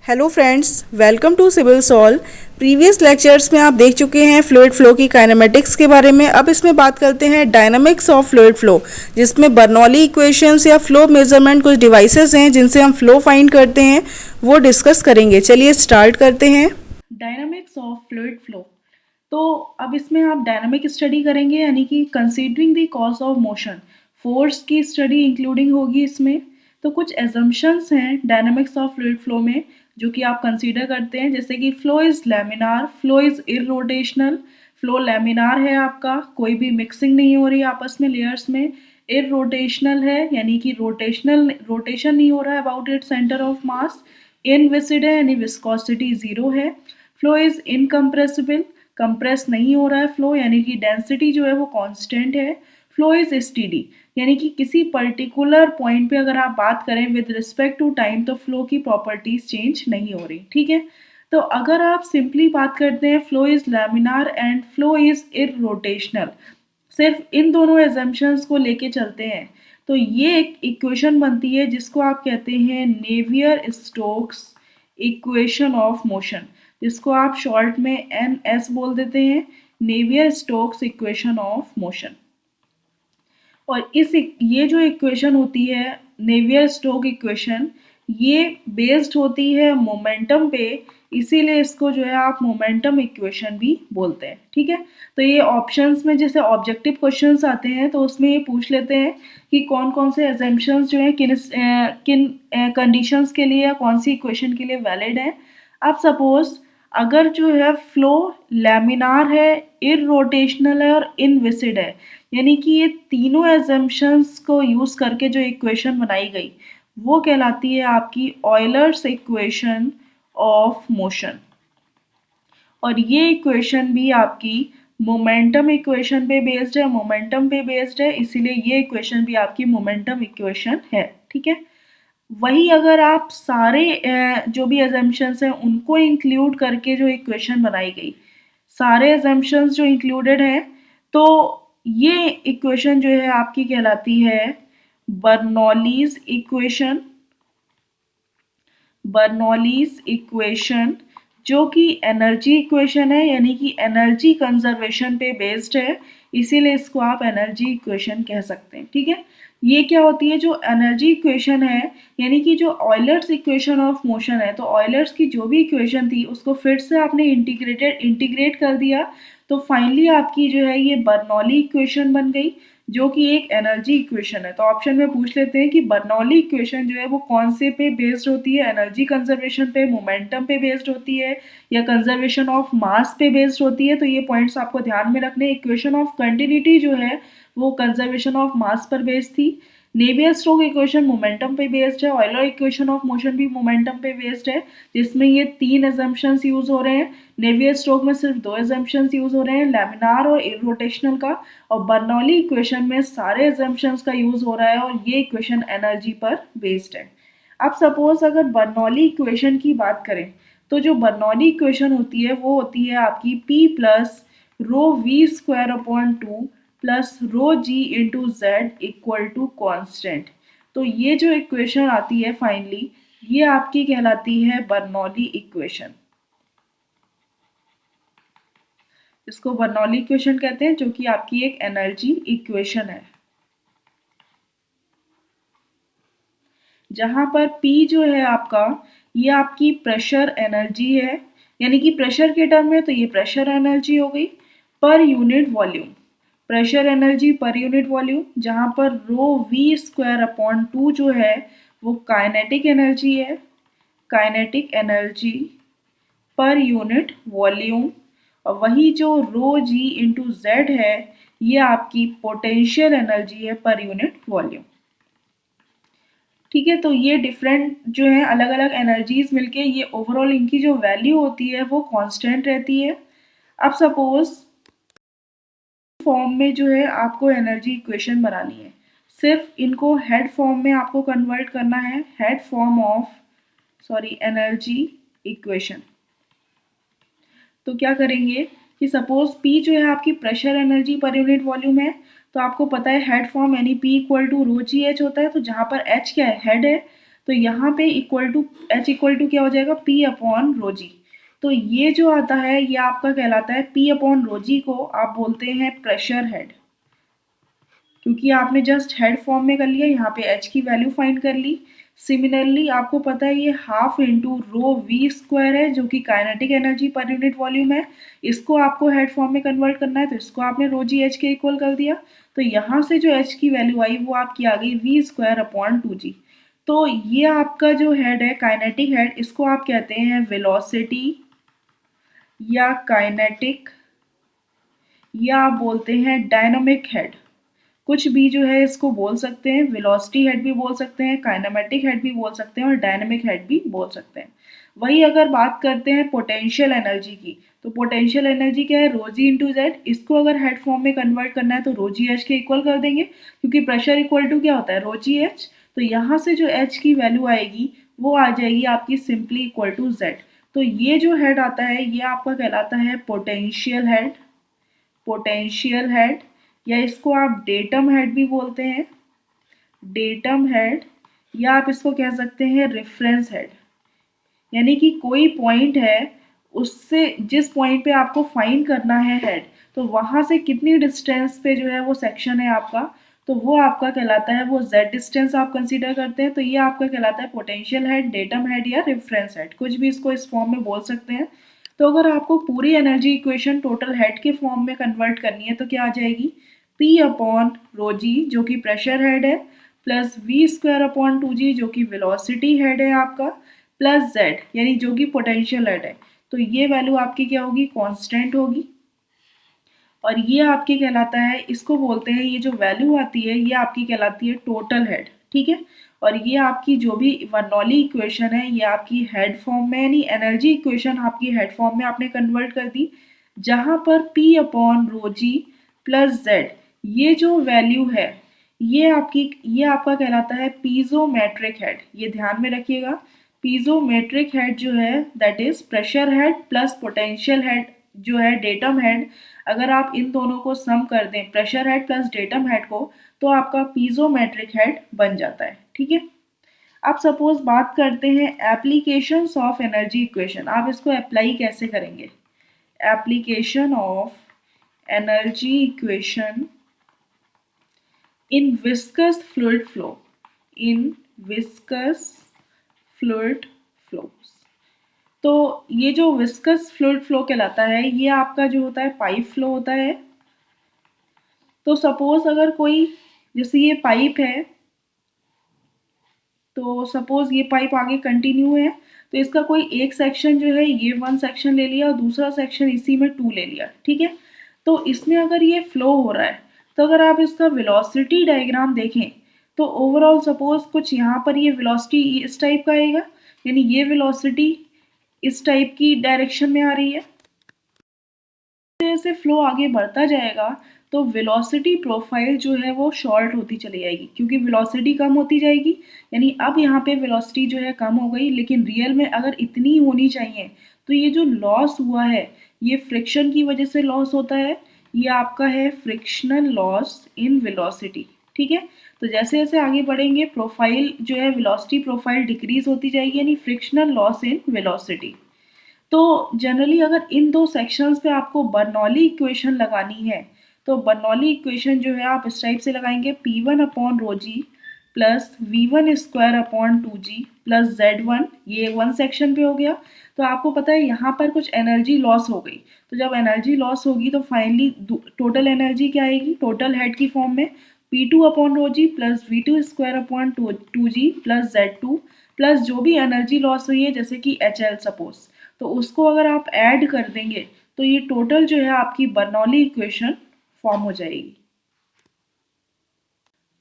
Hello friends, welcome to civil solve. Previous lectures में आप देख चुके हैं फ्लूइड फ्लो की काइनेमेटिक्स के बारे में। अब इसमें बात करते हैं डायनामिक्स ऑफ फ्लूइड फ्लो, जिसमें बर्नौली इक्वेशंस या फ्लो मेजरमेंट कुछ डिवाइसेस हैं जिनसे हम फ्लो फाइंड करते हैं, वो डिस्कस करेंगे। चलिए स्टार्ट करते हैं। Dynamics of fluid flow. तो अब इसमें आप डायनामिक स्टडी करेंगे, यानी कि considering the cause of motion, force की स्टडी इंक्लूडिंग होगी इसमें। तो कुछ एजम्पशंस हैं डायनामिक्स ऑफ फ्लूइड फ्लो में जो कि आप कंसीडर करते हैं, जैसे कि flow is laminar, flow is irrotational. Flow laminar है आपका, कोई भी मिक्सिंग नहीं हो रही आपस में लेयर्स में। इरोटेशनल है, यानी कि रोटेशन नहीं हो रहा है about it centre of mass. Inviscid है, यानी विस्कोसिटी ज़ीरो है। फ्लो इज़ इनकम्प्रेसिबल, कंप्रेस नहीं हो रहा है फ्लो, यानी कि डेंसिटी जो है वो कांस्टेंट है। फ्लो इज स्टीडी, यानी कि किसी पर्टिकुलर पॉइंट पे अगर आप बात करें विद रिस्पेक्ट टू टाइम तो फ्लो की प्रॉपर्टीज चेंज नहीं हो रही। ठीक है, तो अगर आप सिंपली बात करते हैं flow is laminar and flow is irrotational, सिर्फ इन दोनों एजम्पशंस को लेके चलते हैं, तो ये एक इक्वेशन बनती है जिसको आप कहते हैं Navier Stokes equation of motion, जिसको आप शॉर्ट में एन एस बोल देते हैं, Navier Stokes equation of motion. और ये जो इक्वेशन होती है नेवियर स्टोक इक्वेशन, ये बेस्ड होती है मोमेंटम पे, इसीलिए इसको जो है आप मोमेंटम इक्वेशन भी बोलते हैं। ठीक है, तो ये ऑप्शंस में जैसे ऑब्जेक्टिव क्वेश्चंस आते हैं तो उसमें ये पूछ लेते हैं कि कौन कौन से एजम्पशंस जो है किन कंडीशंस के लिए या कौन सी इक्वेशन के लिए वैलिड है। अब सपोज अगर जो है फ्लो लैमिनार है, इरोटेशनल है और इनविसिड है, यानी कि ये तीनों एजम्पशंस को यूज करके जो इक्वेशन बनाई गई वो कहलाती है आपकी ऑयलर्स इक्वेशन ऑफ मोशन। और ये इक्वेशन भी आपकी मोमेंटम इक्वेशन पे बेस्ड है, इसीलिए ये इक्वेशन भी आपकी मोमेंटम इक्वेशन है। ठीक है, वही अगर आप सारे जो भी एजम्पशंस हैं उनको इंक्लूड करके जो इक्वेशन बनाई गई, सारे एजम्पशंस जो इंक्लूडेड हैं, तो ये इक्वेशन जो है आपकी कहलाती है बर्नौलीज इक्वेशन। बर्नौलीज इक्वेशन जो कि एनर्जी इक्वेशन है, यानी कि एनर्जी कंजर्वेशन पे बेस्ड है, इसीलिए इसको आप एनर्जी इक्वेशन कह सकते हैं। ठीक है, ये क्या होती है जो एनर्जी इक्वेशन है, यानी कि जो ऑयलर्स इक्वेशन ऑफ मोशन है, तो ऑयलर्स की जो भी इक्वेशन थी उसको फिर से आपने इंटीग्रेट कर दिया, तो फाइनली आपकी जो है ये बर्नौली इक्वेशन बन गई जो कि एक एनर्जी इक्वेशन है। तो ऑप्शन में पूछ लेते हैं कि बर्नौली इक्वेशन जो है वो कौन से पे बेस्ड होती है, एनर्जी कंजर्वेशन पे, मोमेंटम पे बेस्ड होती है या कंजर्वेशन ऑफ मास पे बेस्ड होती है। तो ये पॉइंट्स आपको ध्यान में रखने। इक्वेशन ऑफ कंटिन्यूटी जो है वो कंजर्वेशन ऑफ मास पर बेस्ड थी। नेवियर स्टोक इक्वेशन मोमेंटम पे बेस्ड है। ऑयलर इक्वेशन ऑफ मोशन भी मोमेंटम पे बेस्ड है, जिसमें ये तीन एजम्पशंस यूज हो रहे हैं। नेवियर स्टोक में सिर्फ दो एजम्पशंस यूज हो रहे हैं, लैमिनार और इरोटेशनल का, और बर्नौली इक्वेशन में सारे एजम्पशंस का यूज हो रहा है और ये इक्वेशन एनर्जी पर बेस्ड है। अब सपोज अगर बर्नौली इक्वेशन की बात करें, तो जो बर्नौली इक्वेशन होती है वो होती है आपकी P plus rho V square upon two plus rho g into Z equal to constant. तो ये जो इक्वेशन आती है फाइनली, ये आपकी कहलाती है बर्नौली इक्वेशन। इसको बर्नौली इक्वेशन कहते हैं, जो कि आपकी एक एनर्जी इक्वेशन है, जहां पर P जो है आपका, ये आपकी प्रेशर एनर्जी है, यानी कि प्रेशर के टर्म में तो ये प्रेशर एनर्जी हो गई पर यूनिट वॉल्यूम, प्रेशर एनर्जी पर यूनिट वॉल्यूम, जहां पर रो वी स्क्वायर अपॉन टू जो है वो काइनेटिक एनर्जी है, काइनेटिक एनर्जी पर यूनिट वॉल्यूम, और वही जो रो जी इंटू जेड है ये आपकी पोटेंशियल एनर्जी है पर यूनिट वॉल्यूम। ठीक है, तो ये डिफरेंट जो है अलग अलग एनर्जीज मिलके ये ओवरऑल इनकी जो वैल्यू होती है वो कांस्टेंट रहती है। अब सपोज फॉर्म में जो है आपको एनर्जी इक्वेशन बनानी है, सिर्फ इनको हेड फॉर्म में आपको कन्वर्ट करना है, head form of energy equation. तो क्या करेंगे कि सपोज P जो है आपकी प्रेशर एनर्जी पर यूनिट वॉल्यूम है, तो आपको पता है हेड फॉर्म यानी P equal to rho g H होता है, तो जहाँ पर H क्या है, हेड है, तो यहाँ पे H इक्वल टू क्या हो जाएगा, P अपॉन रो जी। तो ये जो आता है ये आपका कहलाता है P अपॉन रो जी को आप बोलते हैं प्रेशर हेड, क्योंकि आपने जस्ट हेड फॉर्म में कर लिया, यहाँ पे H की वैल्यू फाइंड कर ली। सिमिलरली आपको पता है ये half into rho V square है जो कि काइनेटिक एनर्जी पर यूनिट वॉल्यूम है। इसको आपको हेड फॉर्म में कन्वर्ट करना है, तो इसको आपने रो जी एच के इक्वल कर दिया। तो यहाँ से जो H की वैल्यू आई वो आपकी आ गई वी स्क्वायर अपॉन टू जी। तो ये आपका जो हेड है काइनेटिक हेड, इसको आप कहते हैं वेलोसिटी या काइनेटिक या आप बोलते हैं डायनामिक हेड। कुछ भी जो है इसको बोल सकते हैं, वेलोसिटी हेड भी बोल सकते हैं, काइनेमेटिक हेड भी बोल सकते हैं और डायनामिक हेड भी बोल सकते हैं। वही अगर बात करते हैं पोटेंशियल एनर्जी की, तो पोटेंशियल एनर्जी क्या है, रो जी इंटू जेड। इसको अगर हेड फॉर्म में कन्वर्ट करना है तो रो जी एच के इक्वल कर देंगे, क्योंकि प्रेशर इक्वल टू क्या होता है, रो जी एच। तो यहाँ से जो एच की वैल्यू आएगी वो आ जाएगी आपकी सिंपली इक्वल टू जेड। तो ये जो हेड आता है ये आपका कहलाता है पोटेंशियल हेड, पोटेंशियल हेड, या इसको आप डेटम हेड भी बोलते हैं, डेटम हेड, या आप इसको कह सकते हैं रेफरेंस हेड। यानी कि कोई पॉइंट है, उससे जिस पॉइंट पे आपको फाइंड करना है हेड, तो वहां से कितनी डिस्टेंस पे जो है वो सेक्शन है आपका, तो वो आपका कहलाता है, वो z डिस्टेंस आप कंसीडर करते हैं, तो ये आपका कहलाता है पोटेंशियल हेड, डेटम हेड या रेफरेंस हेड, कुछ भी इसको इस फॉर्म में बोल सकते हैं। तो अगर आपको पूरी एनर्जी इक्वेशन टोटल हेड के फॉर्म में कन्वर्ट करनी है तो क्या आ जाएगी, P अपॉन रो जी जो कि प्रेशर हेड है, plus V square upon two g जो कि वेलोसिटी हेड है आपका, प्लस जेड यानी जो कि पोटेंशियल हेड है। तो ये वैल्यू आपकी क्या होगी, कांस्टेंट होगी, और ये आपकी कहलाता है, इसको बोलते हैं, ये जो वैल्यू आती है ये आपकी कहलाती है टोटल हेड, ठीक है। और ये आपकी जो भी बर्नौली इक्वेशन है ये आपकी हेड फॉर्म में, यानी एनर्जी इक्वेशन आपकी हेड फॉर्म में आपने कन्वर्ट कर दी, जहां पर P upon rho g plus Z ये जो वैल्यू है ये आपका कहलाता है पीजोमेट्रिक हेड। ये ध्यान में रखिएगा, पीजोमेट्रिक हेड जो है that is pressure head plus potential head जो है डेटम हेड। अगर आप इन दोनों को सम कर दें, pressure head plus datum head को, तो आपका पीजोमेट्रिक हेड बन जाता है, ठीक है। आप सपोज बात करते हैं एप्लीकेशंस ऑफ एनर्जी इक्वेशन, आप इसको अप्लाई कैसे करेंगे, application of energy equation in viscous fluid flow, in viscous fluid flow. तो ये जो विस्कस फ्लूइड फ्लो कहलाता है ये आपका जो होता है पाइप फ्लो होता है। तो सपोज अगर कोई, जैसे ये पाइप है, तो सपोज ये पाइप आगे कंटिन्यू है, तो इसका कोई एक सेक्शन जो है ये वन सेक्शन ले लिया और दूसरा सेक्शन इसी में टू ले लिया, ठीक है। तो इसमें अगर ये फ्लो हो रहा है, तो अगर आप इसका वेलोसिटी डायग्राम देखें तो ओवरऑल सपोज कुछ यहाँ पर ये वेलोसिटी इस टाइप का आएगा, यानी ये वेलोसिटी इस टाइप की डायरेक्शन में आ रही है। जैसे फ्लो आगे बढ़ता जाएगा तो वेलोसिटी प्रोफाइल जो है वो शॉर्ट होती चली जाएगी, क्योंकि वेलोसिटी कम होती जाएगी, यानी अब यहाँ पे वेलोसिटी जो है कम हो गई, लेकिन रियल में अगर इतनी होनी चाहिए तो ये जो लॉस हुआ है ये फ्रिक्शन की वजह से लॉस होता है, ये आपका है फ्रिक्शनल लॉस इन वेलोसिटी, ठीक है। तो जैसे जैसे आगे बढ़ेंगे प्रोफाइल जो है वेलोसिटी प्रोफाइल डिक्रीज होती जाएगी, यानी फ्रिक्शनल लॉस इन वेलोसिटी। तो जनरली अगर इन दो सेक्शंस पे आपको बर्नौली इक्वेशन लगानी है, तो बर्नौली इक्वेशन जो है आप इस टाइप से लगाएंगे, P1 upon rho g plus V1 square upon two g plus Z1, ये वन सेक्शन पे हो गया। तो आपको पता है यहाँ पर कुछ एनर्जी लॉस हो गई, तो जब एनर्जी लॉस होगी तो फाइनली टोटल एनर्जी क्या आएगी, टोटल हेड की फॉर्म में P2 upon rho g plus V2 square upon two g plus Z2 plus जो भी एनर्जी लॉस हुई है जैसे कि HL सपोज, तो उसको अगर आप ऐड कर देंगे तो ये टोटल जो है आपकी बर्नौली इक्वेशन फॉर्म हो जाएगी।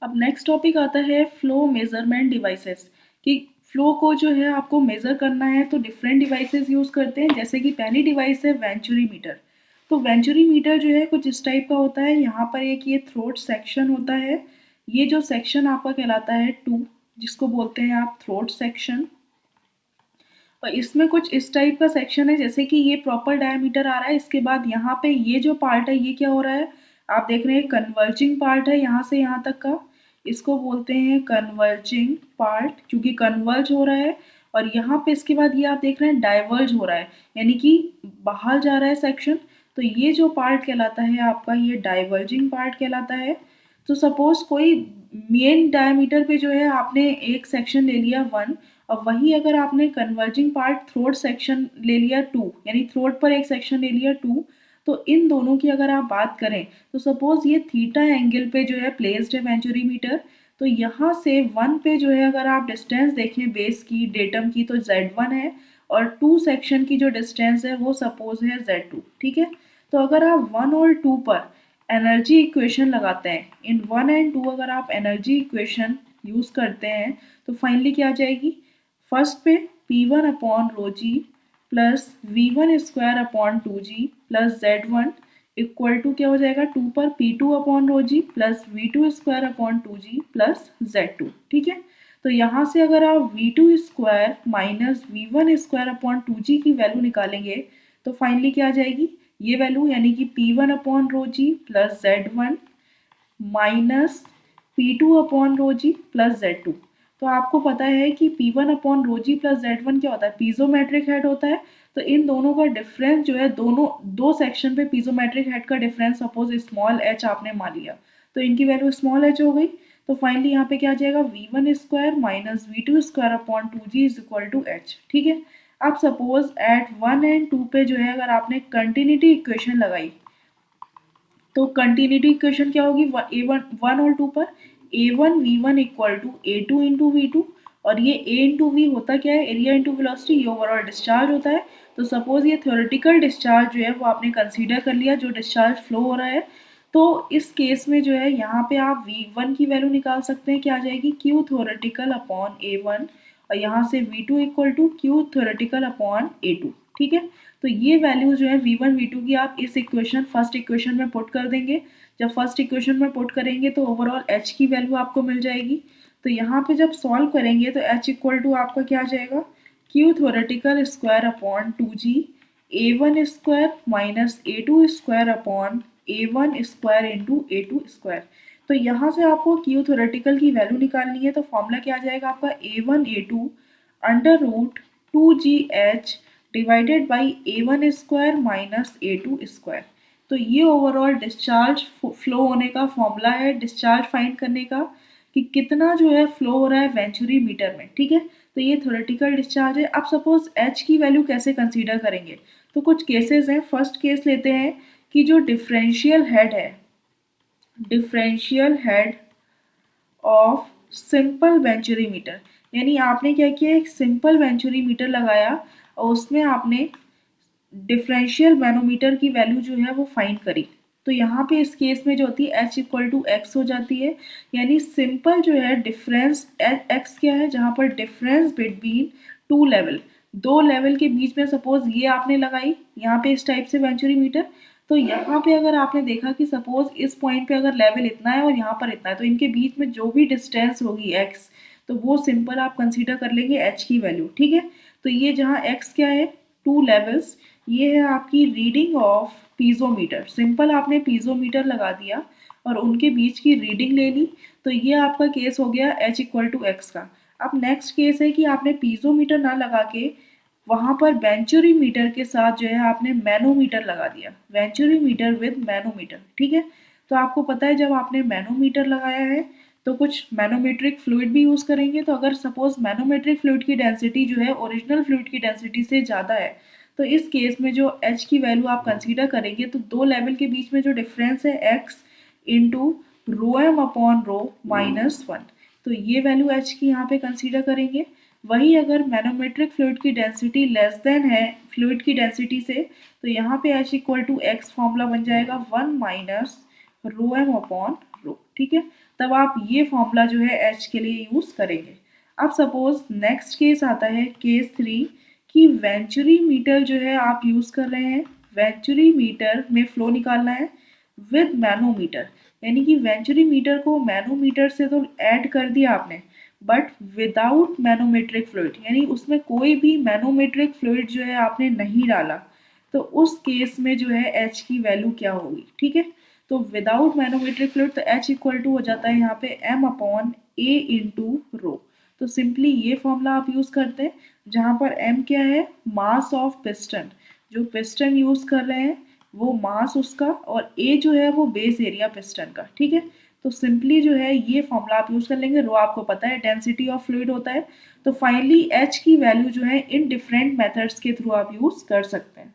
अब नेक्स्ट टॉपिक आता है फ्लो मेजरमेंट डिवाइसेस, कि फ्लो को जो है आपको मेजर करना है तो डिफरेंट डिवाइसेस यूज करते हैं। जैसे कि पहली डिवाइस है वेंचुरी मीटर। तो वेंचुरी मीटर जो है कुछ इस टाइप का होता है, यहाँ पर एक ये थ्रोट सेक्शन होता है, ये जो सेक्शन आपका कहलाता है टू, जिसको बोलते हैं आप थ्रोट सेक्शन। और इसमें कुछ इस टाइप का सेक्शन है, जैसे कि ये प्रॉपर डायमीटर आ रहा है, इसके बाद यहाँ पे ये जो पार्ट है ये क्या हो रहा है, आप देख रहे हैं कन्वर्जिंग पार्ट है यहाँ से यहाँ तक का, इसको बोलते हैं कन्वर्जिंग पार्ट, क्योंकि कन्वर्ज हो रहा है। और यहाँ पे इसके बाद ये आप देख रहे हैं डाइवर्ज हो रहा है, यानी कि बाहर जा रहा है सेक्शन। तो ये जो पार्ट कहलाता है आपका, ये डाइवर्जिंग पार्ट कहलाता है। तो सपोज कोई मेन डायमीटर पे जो है आपने एक सेक्शन ले लिया 1, और वही अगर आपने कन्वर्जिंग पार्ट थ्रोट सेक्शन ले लिया 2, यानी थ्रोट पर एक सेक्शन ले लिया 2, तो इन दोनों की अगर आप बात करें तो सपोज ये थीटा एंगल पे जो है प्लेस्ड है वेंचुरीमीटर। तो यहाँ से 1 पे जो है अगर आप डिस्टेंस देखें बेस की डेटम की, तो Z1 है, और 2 सेक्शन की जो डिस्टेंस है वो सपोज है Z2। ठीक है, तो अगर आप 1 और 2 पर एनर्जी इक्वेशन लगाते हैं, इन 1 एंड 2 अगर आप एनर्जी इक्वेशन यूज करते हैं तो फाइनली क्या आ जाएगी, फर्स्ट पे P1 upon rho g plus V1 square upon 2G plus Z1 equal to क्या हो जाएगा, 2 पर P2 upon rho g plus V2 square upon 2G plus Z2। ठीक है, तो यहाँ से अगर आप V2 square minus V1 square upon 2G की वैल्यू निकालेंगे तो फाइनली क्या आ जाएगी, ये वैल्यू, यानी कि P1 upon rho g plus Z1 minus P2 upon rho g plus Z2। तो आपको पता है कि P1 upon rho g plus Z1 क्या होता है, पीजोमेट्रिक हेड होता है। तो इन दोनों का डिफरेंस जो है, दोनों दो सेक्शन पे पीजोमेट्रिक हेड का डिफरेंस सपोज स्मॉल h आपने मान लिया, तो इनकी वैल्यू स्मॉल h हो गई। तो फाइनली यहाँ पे क्या आ जाएगा, V1 square minus V2 square upon 2G is equal to h। ठीक है, अब सपोज एट 1 एंड 2 पे जो है अगर आपने कंटिन्यूटी इक्वेशन लगाई, तो कंटिन्यूटी इक्वेशन क्या होगी, वन और 2 पर A1 V1 equal to A2 into V2, और ये A इंटू V होता क्या है, एरिया इंटू वेलोसिटी, ये ओवरऑल डिस्चार्ज होता है। तो सपोज ये थ्योरेटिकल डिस्चार्ज जो है वो आपने कंसीडर कर लिया, जो डिस्चार्ज फ्लो हो रहा है। तो इस केस में जो है यहाँ पे आप V1 की वैल्यू निकाल सकते हैं, क्या आ जाएगी, Q थ्योरेटिकल अपॉन A1, और यहाँ से V2 equal to Q theoretical upon A2। ठीक है, तो ये वैल्यू जो है V1 V2 की आप इस इक्वेशन फर्स्ट इक्वेशन में पुट कर देंगे। जब फर्स्ट इक्वेशन में पुट करेंगे तो ओवरऑल H की वैल्यू आपको मिल जाएगी। तो यहाँ पे जब सॉल्व करेंगे तो H इक्वल टू आपका क्या आ जाएगा, Q theoretical square upon 2G A1 square minus A2 square upon A1 square into A2 square. तो यहाँ से आपको Q थ्योरेटिकल की वैल्यू निकालनी है, तो फॉर्मूला क्या आ जाएगा आपका, A1 A2 under root 2GH divided by A1 square minus A2 square. तो ये ओवरऑल डिस्चार्ज फ्लो होने का फॉर्मूला है, डिस्चार्ज फाइंड करने का, कि कितना जो है फ्लो हो रहा है वेंचुरी मीटर में। ठीक है, तो ये थ्योरेटिकल डिस्चार्ज है। अब सपोज H की वैल्यू कैसे कंसीडर करेंगे, तो कुछ केसेस हैं। फर्स्ट केस लेते हैं कि जो डिफरेंशियल हेड है, differential head of simple venturimeter, यानी आपने क्या किया, एक सिंपल वेंचुरीमीटर लगाया और उसमें आपने डिफरेंशियल मैनोमीटर की वैल्यू जो है वो फाइंड करी। तो यहाँ पे इस केस में जो होती है H इक्वल टू एक्स हो जाती है, यानी सिंपल जो है डिफरेंस एक्स क्या है, जहाँ पर डिफरेंस बिटवीन टू लेवल, दो लेवल के बीच में सपोज ये आपने लगाई यहाँ पे इस टाइप से वेंचुरीमीटर। तो यहाँ पे अगर आपने देखा कि सपोज इस पॉइंट पे अगर लेवल इतना है और यहाँ पर इतना है, तो इनके बीच में जो भी डिस्टेंस होगी x, तो वो सिंपल आप कंसीडर कर लेंगे h की वैल्यू। ठीक है, तो ये जहाँ x क्या है, टू लेवल्स, ये है आपकी रीडिंग ऑफ पीजोमीटर। सिंपल आपने पीजोमीटर लगा दिया और उनके बीच की रीडिंग ले ली, तो ये आपका केस हो गया h इक्वल टू एक्स का। अब नेक्स्ट केस है कि आपने पीजोमीटर ना लगा के वहाँ पर वेंचुरीमीटर के साथ जो है आपने मैनोमीटर लगा दिया, वेंचुरीमीटर विद मैनोमीटर। ठीक है, तो आपको पता है जब आपने मैनोमीटर लगाया है तो कुछ मैनोमेट्रिक फ्लूइड भी यूज़ करेंगे। तो अगर सपोज मैनोमेट्रिक फ्लूइड की डेंसिटी जो है ओरिजिनल फ्लूइड की डेंसिटी से ज़्यादा है, तो इस केस में जो H की वैल्यू आप कंसीडर करेंगे, तो दो लेवल के बीच में जो डिफरेंस है x into rho M upon rho minus 1, तो ये वैल्यू H की यहाँ पे कंसीडर करेंगे। वही अगर मैनोमेट्रिक फ्लूइड की डेंसिटी लेस देन है फ्लूइड की डेंसिटी से, तो यहाँ पे H equal to X formula बन जाएगा 1 minus rho M upon rho. ठीक है, तब आप ये फॉर्मूला जो है H के लिए यूज़ करेंगे। अब सपोज नेक्स्ट केस आता है केस 3 कि वेंचुरीमीटर जो है आप यूज़ कर रहे हैं, वेंचुरीमीटर में फ्लो निकालना है विद मैनोमीटर, यानी कि वेंचुरीमीटर को मैनोमीटर से तो ऐड कर दिया आपने, बट विदाउट मैनोमेट्रिक फ्लूइड, यानी उसमें कोई भी मैनोमेट्रिक फ्लूइड जो है आपने नहीं डाला। तो उस केस में जो है H की वैल्यू क्या होगी। ठीक है, तो विदाउट मैनोमेट्रिक फ्लूइड तो H इक्वल टू हो जाता है यहाँ पे M upon A into rho. तो सिंपली ये फॉर्मूला आप यूज़ करते हैं, जहाँ पर M क्या है, मास ऑफ पिस्टन, जो पिस्टन यूज़ कर रहे हैं वो मास उसका, और A जो है वो बेस एरिया पिस्टन का, ठीक है। तो सिंपली जो है ये फॉर्मूला आप यूज़ कर लेंगे। रो आपको पता है डेंसिटी ऑफ फ्लूइड होता है। तो फाइनली H की वैल्यू जो है इन डिफरेंट मेथड्स के थ्रू आप यूज़ कर सकते हैं।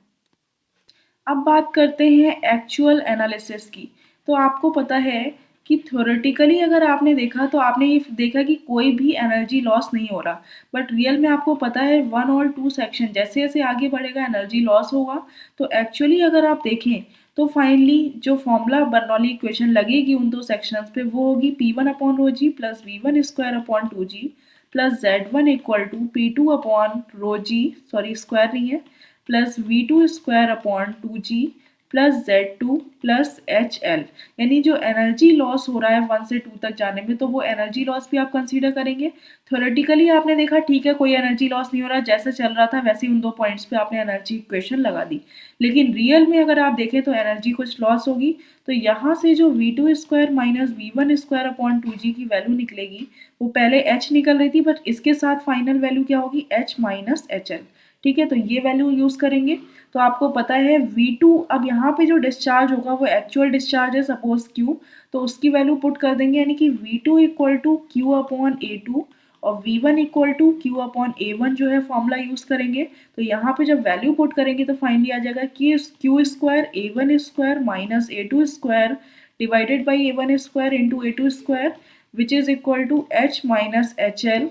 अब बात करते हैं एक्चुअल एनालिसिस की। तो आपको पता है कि थ्योरेटिकली अगर आपने देखा तो आपने ये देखा कि कोई भी एनर्जी लॉस नहीं हो रहा, बट रियल में आपको पता है 1 और 2 सेक्शन जैसे जैसे आगे बढ़ेगा एनर्जी लॉस होगा। तो एक्चुअली अगर आप देखें तो फाइनली जो फॉर्मूला बर्नौली इक्वेशन लगेगी उन दो सेक्शंस पे वो होगी P1 upon rho g plus V1 square upon 2G plus Z1 equal to P2 upon rho g, sorry square नहीं है, plus V2 square upon 2G plus Z2 plus HL। यानी जो एनर्जी लॉस हो रहा है 1 से 2 तक जाने में, तो वो एनर्जी लॉस भी आप कंसीडर करेंगे। थ्योरेटिकली आपने देखा ठीक है कोई एनर्जी लॉस नहीं हो रहा, जैसे चल रहा था वैसे ही उन दो पॉइंट्स पे आपने एनर्जी इक्वेशन लगा दी। लेकिन रियल में अगर आप देखें तो एनर्जी कुछ लॉस होगी। तो यहाँ से जो V2 square minus V1 square upon 2G की वैल्यू निकलेगी वो पहले H निकल रही थी, बट इसके साथ फाइनल वैल्यू क्या होगी, H माइनस HL, ठीक है। तो ये वैल्यू यूज़ करेंगे। तो आपको पता है V2, अब यहाँ पे जो डिस्चार्ज होगा वो एक्चुअल डिस्चार्ज है सपोज Q, तो उसकी वैल्यू पुट कर देंगे, यानी कि V2 equal to Q upon A2 और V1 equal to Q upon A1 जो है फॉर्मूला यूज़ करेंगे। तो यहाँ पे जब वैल्यू पुट करेंगे तो फाइनली आ जाएगा कि Q square A1 square minus A2 square divided by A1 square into A2 square which is equal to H minus HL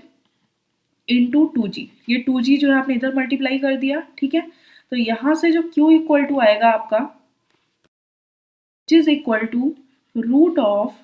into 2G। ये 2G जो है आपने इधर मल्टीप्लाई कर दिया, ठीक है। तो यहाँ से जो Q इक्वल टू आएगा आपका is equal to root of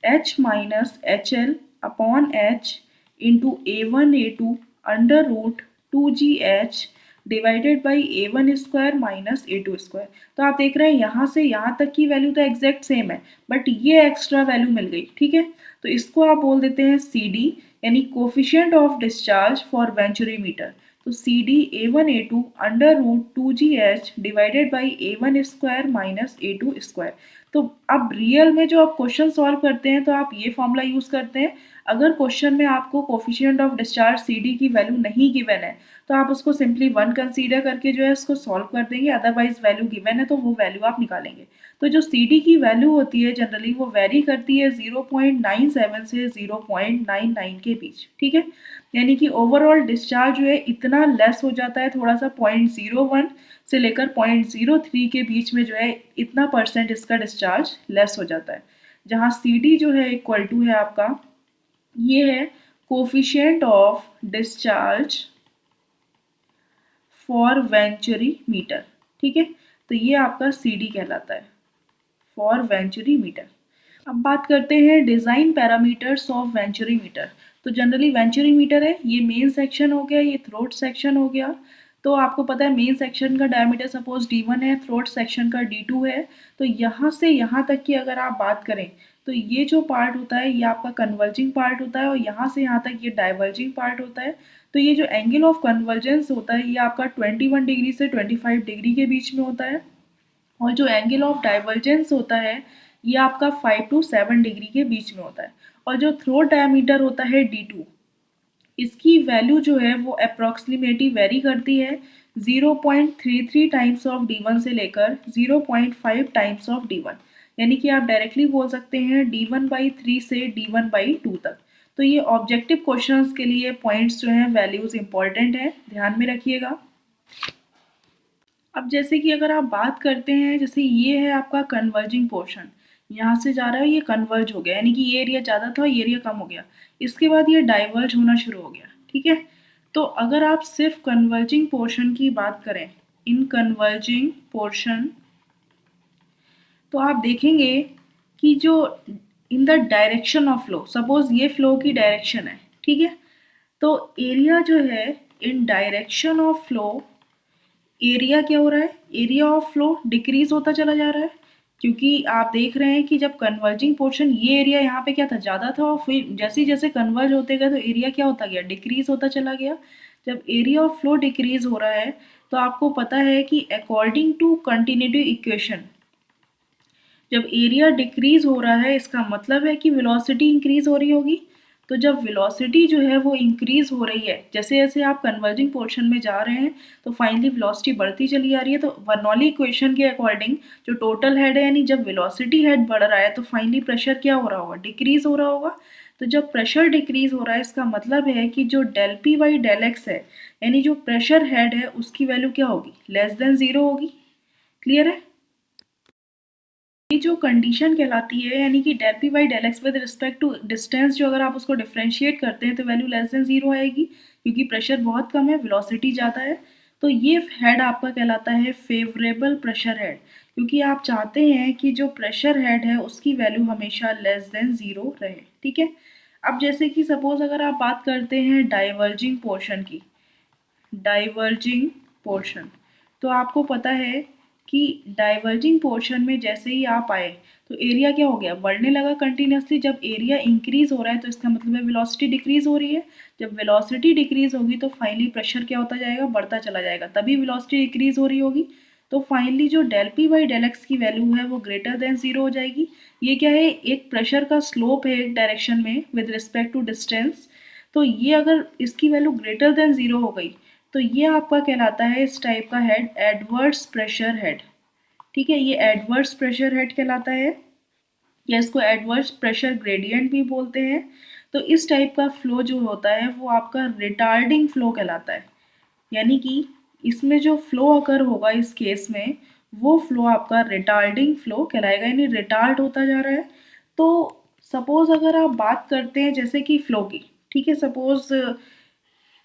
H minus HL upon H into A1 A2 under root 2GH divided by A1 square minus A2 square. तो आप देख रहे हैं यहाँ से यहाँ तक की वैल्यू तो एग्जैक्ट सेम है, बट ये एक्स्ट्रा वैल्यू मिल गई, ठीक है। तो इसको आप बोल देते हैं CD, यानी coefficient of discharge for venturi meter. तो CD A1 A2 under root 2GH divided by A1 square minus A2 square. तो अब रियल में जो आप क्वेश्चन सॉल्व करते हैं तो आप ये फॉर्मूला यूज़ करते हैं। अगर क्वेश्चन में आपको कोफिशिएंट ऑफ डिस्चार्ज CD की वैल्यू नहीं गिवन है तो आप उसको सिंपली 1 कंसीडर करके जो है उसको सॉल्व कर देंगे, अदरवाइज वैल्यू गिवन है तो वो वैल्यू आप निकालेंगे। तो जो CD की वैल्यू होती है जनरली वो वेरी करती है 0.97 से 0.99 के बीच, ठीक है। यानी कि ओवरऑल डिस्चार्ज जो है इतना लेस हो जाता है, थोड़ा सा 0.01 से लेकर 0.03 के बीच में जो है इतना परसेंट इसका डिस्चार्ज लेस हो जाता है। जहाँ CD जो है इक्वल टू है आपका, ये है coefficient of discharge for venturi metre, ठीक है। तो ये आपका CD कहलाता है फॉर वेंचुरी मीटर। अब बात करते हैं design parameters of venturi meter. तो जनरली वेंचुरी मीटर है, ये मेन सेक्शन हो गया, ये थ्रोट सेक्शन हो गया। तो आपको पता है मेन सेक्शन का डायमीटर सपोज D1 है, थ्रोट सेक्शन का D2 है। तो यहाँ से यहाँ तक की अगर आप बात करें तो ये जो पार्ट होता है ये आपका कन्वर्जिंग पार्ट होता है, और यहाँ से यहाँ तक ये डाइवर्जिंग पार्ट होता है। तो ये जो एंगल ऑफ कन्वर्जेंस होता है ये आपका 21 डिग्री से 25 डिग्री के बीच में होता है, और जो एंगल ऑफ डाइवर्जेंस होता है ये आपका 5 to 7 डिग्री के बीच में होता है। और जो थ्रोट डायमीटर होता है D2, इसकी वैल्यू जो है वो अप्रॉक्सीमेटली वेरी करती है 0.33 टाइम्स ऑफ D1 से लेकर 0.5 टाइम्स ऑफ D1। यानी कि आप डायरेक्टली बोल सकते हैं D1/3 से D1/2 तक। तो ये ऑब्जेक्टिव क्वेश्चंस के लिए पॉइंट्स जो हैं वैल्यूज इंपॉर्टेंट है, ध्यान में रखिएगा। अब जैसे कि अगर आप बात करते हैं, जैसे ये है आपका कन्वर्जिंग पोर्शन, यहाँ से जा रहा है ये कन्वर्ज हो गया, यानी कि ये एरिया ज़्यादा था ये एरिया कम हो गया, इसके बाद ये डाइवर्ज होना शुरू हो गया, ठीक है। तो अगर आप सिर्फ कन्वर्जिंग पोर्शन की बात करें, इन कन्वर्जिंग पोर्शन, तो आप देखेंगे कि जो in the direction of flow, suppose ये फ्लो की डायरेक्शन है, ठीक है। तो एरिया जो है इन डायरेक्शन ऑफ फ्लो, एरिया क्या हो रहा है, एरिया ऑफ फ्लो डिक्रीज होता चला जा रहा है, क्योंकि आप देख रहे हैं कि जब कन्वर्जिंग पोर्शन, ये एरिया यहाँ पे क्या था, ज़्यादा था, और फिर जैसे जैसे कन्वर्ज होते गए तो एरिया क्या होता गया, डिक्रीज होता चला गया। जब एरिया ऑफ फ्लो डिक्रीज हो रहा है तो आपको पता है कि अकॉर्डिंग टू कंटिन्यूटी इक्वेशन, जब एरिया डिक्रीज हो रहा है इसका मतलब है कि वेलोसिटी इंक्रीज हो रही होगी। तो जब वेलोसिटी जो है वो इंक्रीज हो रही है, जैसे जैसे आप कन्वर्जिंग पोर्शन में जा रहे हैं तो फाइनली वेलोसिटी बढ़ती चली जा रही है। तो बर्नौली इक्वेशन के अकॉर्डिंग जो टोटल हेड है, यानी जब वेलोसिटी हेड बढ़ रहा है तो फाइनली प्रेशर क्या हो रहा होगा, डिक्रीज हो रहा होगा। तो जब प्रेशर डिक्रीज हो रहा है इसका मतलब है कि जो del P by del X है, यानी जो प्रेशर हेड है उसकी वैल्यू क्या होगी, लेस देन जीरो होगी। क्लियर है? ये जो कंडीशन कहलाती है, यानी कि del P by del X with respect to distance, जो अगर आप उसको डिफ्रेंशिएट करते हैं तो वैल्यू लेस देन जीरो आएगी, क्योंकि प्रेशर बहुत कम है, वेलोसिटी ज़्यादा है। तो ये हेड आपका कहलाता है फेवरेबल प्रेशर हेड, क्योंकि आप चाहते हैं कि जो प्रेशर हेड है उसकी वैल्यू हमेशा लेस देन जीरो रहे। ठीक है। अब जैसे कि सपोज अगर आप बात करते हैं डाइवर्जिंग पोर्शन की, डाइवर्जिंग पोर्शन, तो आपको पता है कि डाइवर्जिंग पोर्शन में जैसे ही आप आए तो एरिया क्या हो गया, बढ़ने लगा कंटिन्यूसली। जब एरिया इंक्रीज हो रहा है तो इसका मतलब है वेलोसिटी डिक्रीज हो रही है। जब वेलोसिटी डिक्रीज होगी तो फाइनली प्रेशर क्या होता जाएगा, बढ़ता चला जाएगा, तभी वेलोसिटी डिक्रीज हो रही होगी। तो फाइनली जो del P by del X की वैल्यू है वो ग्रेटर देन जीरो हो जाएगी। ये क्या है, एक प्रेशर का स्लोप है एक डायरेक्शन में विद रिस्पेक्ट टू डिस्टेंस। तो ये अगर इसकी वैल्यू ग्रेटर देन जीरो हो गई तो ये आपका कहलाता है इस टाइप का हेड एडवर्स प्रेशर हेड। ठीक है, ये एडवर्स प्रेशर हेड कहलाता है, या इसको एडवर्स प्रेशर ग्रेडियंट भी बोलते हैं। तो इस टाइप का फ्लो जो होता है वो आपका रिटार्डिंग फ्लो कहलाता है, यानी कि इसमें जो फ्लो अकर होगा इस केस में वो फ्लो आपका रिटार्डिंग फ्लो कहलाएगा, यानी रिटार्ड होता जा रहा है। तो सपोज अगर आप बात करते हैं जैसे कि फ्लो की, ठीक है, सपोज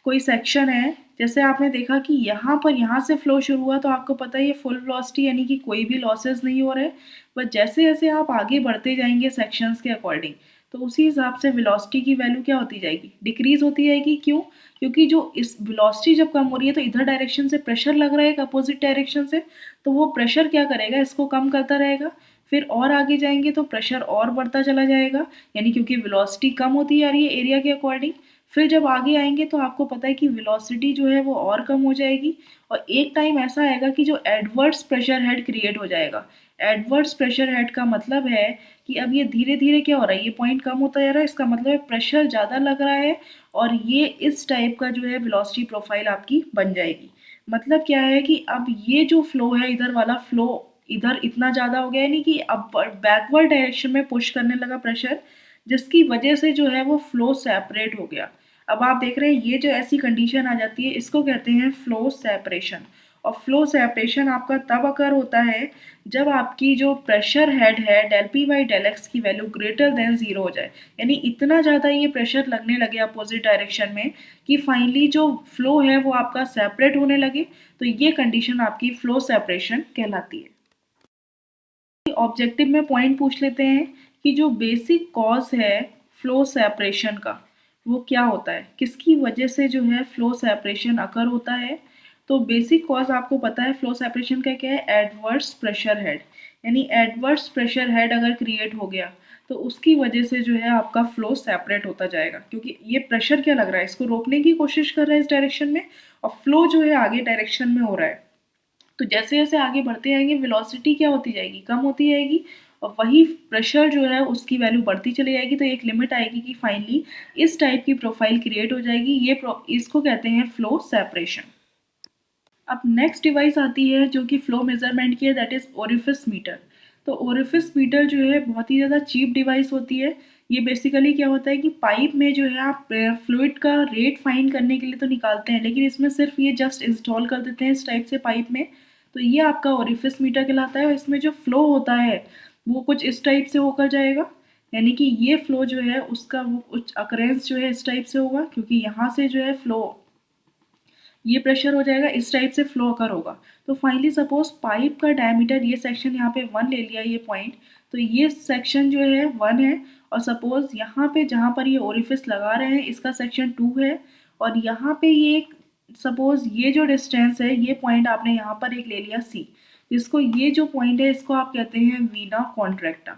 कोई सेक्शन है, जैसे आपने देखा कि यहाँ से फ्लो शुरू हुआ तो आपको पता है ये फुल वेलोसिटी, यानी कि कोई भी लॉसेस नहीं हो रहे। बट जैसे जैसे आप आगे बढ़ते जाएंगे सेक्शंस के अकॉर्डिंग तो उसी हिसाब से वेलोसिटी की वैल्यू क्या होती जाएगी, डिक्रीज होती जाएगी। क्यों? क्योंकि जो इस वेलोसिटी जब कम हो रही है तो इधर डायरेक्शन से प्रेशर लग रहा है एक अपोजिट डायरेक्शन से, तो वो प्रेशर क्या करेगा, इसको कम करता रहेगा। फिर और आगे जाएंगे तो प्रेशर और बढ़ता चला जाएगा, यानी क्योंकि वेलोसिटी कम होती जा रही है एरिया के अकॉर्डिंग। फिर जब आगे आएंगे तो आपको पता है कि वेलोसिटी जो है वो और कम हो जाएगी, और एक टाइम ऐसा आएगा कि जो एडवर्स प्रेशर हेड क्रिएट हो जाएगा। एडवर्स प्रेशर हेड का मतलब है कि अब ये धीरे धीरे क्या हो रहा है, ये पॉइंट कम होता जा रहा है, इसका मतलब है प्रेशर ज़्यादा लग रहा है, और ये इस टाइप का जो है वेलोसिटी प्रोफाइल आपकी बन जाएगी। मतलब क्या है कि अब ये जो फ्लो है, इधर वाला फ्लो इधर इतना ज़्यादा हो गया है, नहीं कि अब बैकवर्ड डायरेक्शन में पुश करने लगा प्रेशर, जिसकी वजह से जो है वो फ्लो सेपरेट हो गया। अब आप देख रहे हैं ये जो ऐसी कंडीशन आ जाती है इसको कहते हैं फ्लो सेपरेशन। और फ्लो सेपरेशन आपका तब अकर होता है जब आपकी जो प्रेशर हेड है del P by del X की वैल्यू ग्रेटर देन जीरो हो जाए, यानी इतना ज़्यादा ये प्रेशर लगने लगे अपोजिट डायरेक्शन में कि फाइनली जो फ्लो है वो आपका सेपरेट होने लगे। तो ये कंडीशन आपकी फ्लो सेपरेशन कहलाती है। ऑब्जेक्टिव में पॉइंट पूछ लेते हैं कि जो बेसिक कॉज है फ्लो सेपरेशन का वो क्या होता है, किसकी वजह से जो है फ्लो सेपरेशन अकर होता है। तो बेसिक कॉज आपको पता है फ्लो सेपरेशन का क्या है, एडवर्स प्रेशर हेड, यानी एडवर्स प्रेशर हेड अगर क्रिएट हो गया तो उसकी वजह से जो है आपका फ्लो सेपरेट होता जाएगा, क्योंकि ये प्रेशर क्या लग रहा है, इसको रोकने की कोशिश कर रहा है इस डायरेक्शन में, और फ्लो जो है आगे डायरेक्शन में हो रहा है। तो जैसे जैसे आगे बढ़ते जाएंगे वेलोसिटी क्या होती जाएगी, कम होती जाएगी, और वही प्रेशर जो है उसकी वैल्यू बढ़ती चली जाएगी। तो एक लिमिट आएगी कि फाइनली इस टाइप की प्रोफाइल क्रिएट हो जाएगी। ये इसको कहते हैं फ्लो सेपरेशन। अब नेक्स्ट डिवाइस आती है जो कि फ्लो मेजरमेंट की है, दैट इज ओरिफिस मीटर। तो ओरिफिस मीटर जो है बहुत ही ज़्यादा चीप डिवाइस होती है। ये बेसिकली क्या होता है कि पाइप में जो है आप फ्लूइड का रेट फाइंड करने के लिए तो निकालते हैं, लेकिन इसमें सिर्फ ये जस्ट इंस्टॉल कर देते हैं इस टाइप से पाइप में। तो ये आपका ओरिफिस मीटर कहलाता है, और इसमें जो फ्लो होता है वो कुछ इस टाइप से होकर जाएगा, यानी कि ये फ्लो जो है उसका वो कुछ अकरेंस जो है इस टाइप से होगा, क्योंकि यहाँ से जो है फ्लो ये प्रेशर हो जाएगा, इस टाइप से फ्लो अकर होगा। तो फाइनली सपोज पाइप का डायमीटर, ये सेक्शन यहाँ पे 1 ले लिया ये पॉइंट, तो ये सेक्शन जो है 1 है, और सपोज यहाँ पे जहाँ पर ये ओरिफिस लगा रहे हैं इसका सेक्शन 2 है, और यहाँ पे ये सपोज ये जो डिस्टेंस है ये पॉइंट आपने यहाँ पर एक ले लिया C, जिसको ये जो पॉइंट है इसको आप कहते हैं वीना कॉन्ट्रैक्टा।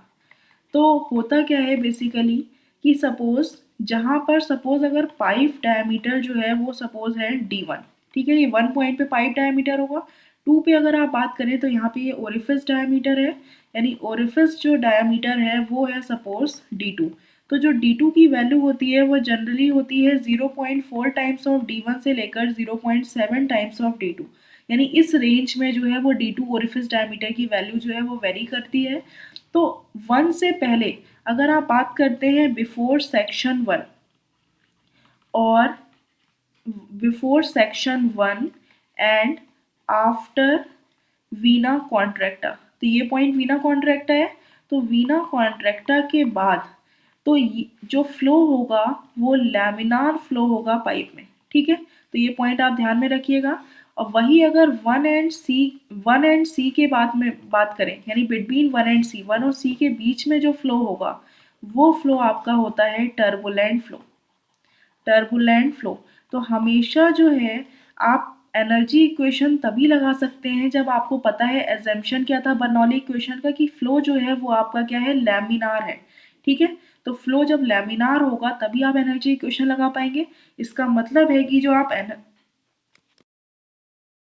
तो होता क्या है बेसिकली कि सपोज जहाँ पर सपोज अगर पाइप डायमीटर जो है वो सपोज है D1, ठीक है, ये 1 पॉइंट पे पाइप डायमीटर होगा, 2 पे अगर आप बात करें तो यहाँ पे ये ओरिफिस डायमीटर है, यानी ओरिफिस जो डायमीटर है वो है सपोज D2। तो जो D2 की वैल्यू होती है वो जनरली होती है 0.4 टाइम्स ऑफ D1 से लेकर 0.7 टाइम्स ऑफ D2, यानी इस रेंज में जो है वो D2 ओरिफिस डायमीटर की वैल्यू जो है वो वेरी करती है। तो 1 से पहले अगर आप बात करते हैं बिफोर सेक्शन 1 और before section 1 and after Veena contracta, तो ये पॉइंट वीना कॉन्ट्रैक्टा है। तो वीना कॉन्ट्रैक्टा के बाद तो जो फ्लो होगा वो लैमिनार फ्लो होगा पाइप में, ठीक है। तो ये पॉइंट आप ध्यान में रखिएगा। और वही अगर 1 एंड सी के बाद में बात करें, यानी बिटवीन 1 एंड सी, 1 और सी के बीच में जो फ्लो होगा वो फ्लो आपका होता है टर्बुलेंट फ्लो। Turbulent flow. तो हमेशा जो है आप एनर्जी इक्वेशन तभी लगा सकते हैं जब आपको पता है एजम्पशन क्या था बर्नौली इक्वेशन का, कि फ्लो जो है वो आपका क्या है, लैमिनार है, ठीक है। तो फ्लो जब लैमिनार होगा तभी आप एनर्जी इक्वेशन लगा पाएंगे। इसका मतलब है कि जो आप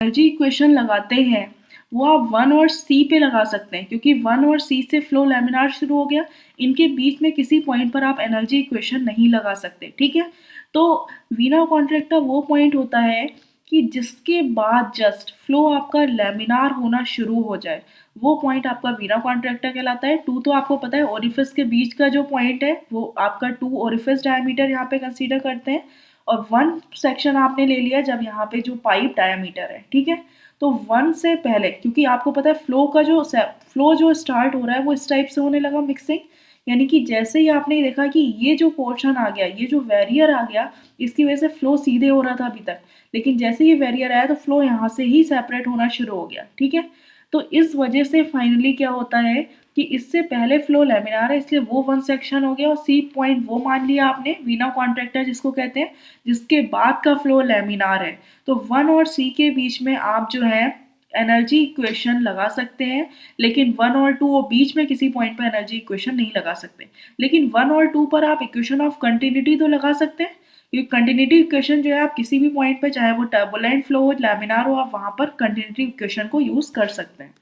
एनर्जी इक्वेशन लगाते हैं वो आप 1 और सी पे लगा सकते हैं, क्योंकि 1 और सी से फ्लो लैमिनार शुरू हो गया। इनके बीच में किसी पॉइंट पर आप एनर्जी इक्वेशन नहीं लगा सकते, ठीक है। तो वीना कॉन्ट्रैक्टा वो पॉइंट होता है कि जिसके बाद जस्ट फ्लो आपका लैमिनार होना शुरू हो जाए, वो पॉइंट आपका वीना कॉन्ट्रैक्टा कहलाता है। 2 तो आपको पता है ओरिफिस के बीच का जो पॉइंट है वो आपका 2 ओरिफिस डायमीटर यहाँ पे कंसीडर करते हैं, और 1 सेक्शन आपने ले लिया जब यहाँ पे जो पाइप डायमीटर है, ठीक है। तो 1 से पहले, क्योंकि आपको पता है फ्लो जो स्टार्ट हो रहा है वो इस टाइप से होने लगा मिक्सिंग, यानी कि जैसे ही आपने देखा कि ये जो पोर्शन आ गया, ये जो बैरियर आ गया, इसकी वजह से फ्लो सीधे हो रहा था अभी तक, लेकिन जैसे ये बैरियर आया तो फ्लो यहाँ से ही सेपरेट होना शुरू हो गया, ठीक है। तो इस वजह से फाइनली क्या होता है कि इससे पहले फ्लो लैमिनार है, इसलिए वो 1 सेक्शन हो गया, और सी पॉइंट वो मान लिया आपने वीना कॉन्ट्रैक्टा जिसको कहते हैं, जिसके बाद का फ्लो लैमिनार है। तो 1 और सी के बीच में आप जो है एनर्जी इक्वेशन लगा सकते हैं, लेकिन 1 और 2 और बीच में किसी पॉइंट पर एनर्जी इक्वेशन नहीं लगा सकते। लेकिन 1 और 2 पर आप इक्वेशन ऑफ कंटिन्यूटी तो लगा सकते हैं, क्योंकि कंटिन्यूटी इक्वेशन जो है आप किसी भी पॉइंट पर, चाहे वो टर्बुलेंट फ्लो हो, लैमिनार हो, आप वहां पर कंटिन्यूटी इक्वेशन को यूज कर सकते हैं।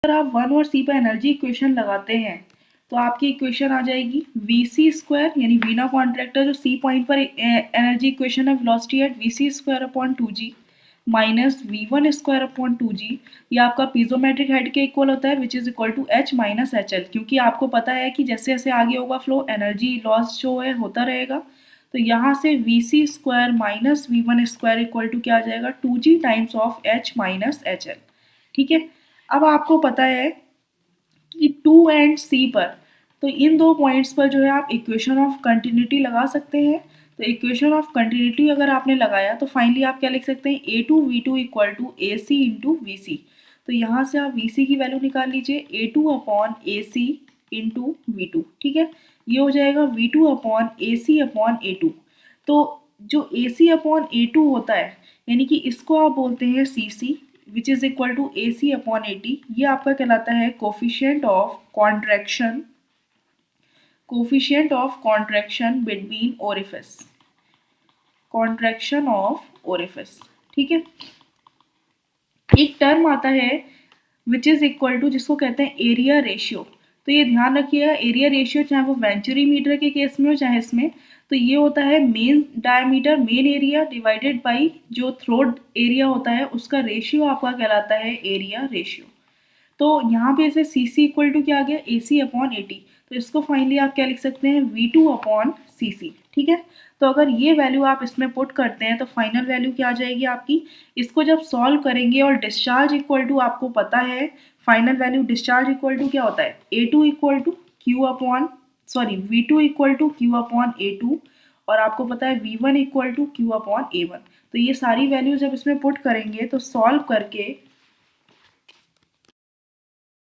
अगर आप 1 और सी पर एनर्जी इक्वेशन लगाते हैं तो आपकी इक्वेशन आ जाएगी वीसी स्क्वायर, यानी वीना कॉन्ट्रैक्टर जो सी पॉइंट पर एनर्जी इक्वेशन है velocity at VC square upon 2g minus v1 square upon 2g। ये आपका पीजोमेट्रिक हेड के इक्वल होता है, which is equal to h minus H L, क्योंकि आपको पता है कि जैसे जैसे आगे होगा फ्लो एनर्जी लॉस जो है होता रहेगा। तो यहाँ से VC square minus v1 square equal to क्या आ जाएगा, 2g times of h minus H L, ठीक है। अब आपको पता है कि 2 एंड सी पर, तो इन दो पॉइंट्स पर जो है आप इक्वेशन ऑफ कंटिन्यूटी लगा सकते हैं। तो इक्वेशन ऑफ कंटिन्यूटी अगर आपने लगाया तो फाइनली आप क्या लिख सकते हैं, A two V two equal to A C into V C. तो यहाँ से आप वी सी की वैल्यू निकाल लीजिए, A two upon A C into V two, ठीक है। ये हो जाएगा V two upon A C upon A two. तो जो ए सी अपॉन ए टू होता है, यानी कि इसको आप बोलते हैं C C, which is equal to A C upon A T. ये आपका कहलाता है coefficient of contraction between orifice, contraction of orifice, ठीक है। एक टर्म आता है विच इज इक्वल टू, जिसको कहते हैं एरिया रेशियो। तो ये ध्यान रखिएगा, एरिया रेशियो चाहे वो वेंचुरी मीटर के केस में हो चाहे इसमें, तो ये होता है main diameter, main area divided by जो थ्रोट एरिया होता है, उसका रेशियो आपका कहलाता है एरिया रेशियो। तो यहाँ पे ऐसे सी सी इक्वल टू क्या आ गया, ए सी अपॉन ए टी। तो इसको फाइनली आप क्या लिख सकते हैं, वी टू अपॉन सी सी, ठीक है। तो अगर ये वैल्यू आप इसमें पुट करते हैं तो फाइनल वैल्यू क्या आ जाएगी आपकी। इसको जब सॉल्व करेंगे और डिस्चार्ज इक्वल टू आपको पता है, final value discharge equal to क्या होता है, A two equal to Q upon V two equal to Q upon A two, और आपको पता है V one equal to Q upon A one. तो ये सारी वैल्यू जब इसमें पुट करेंगे तो सॉल्व करके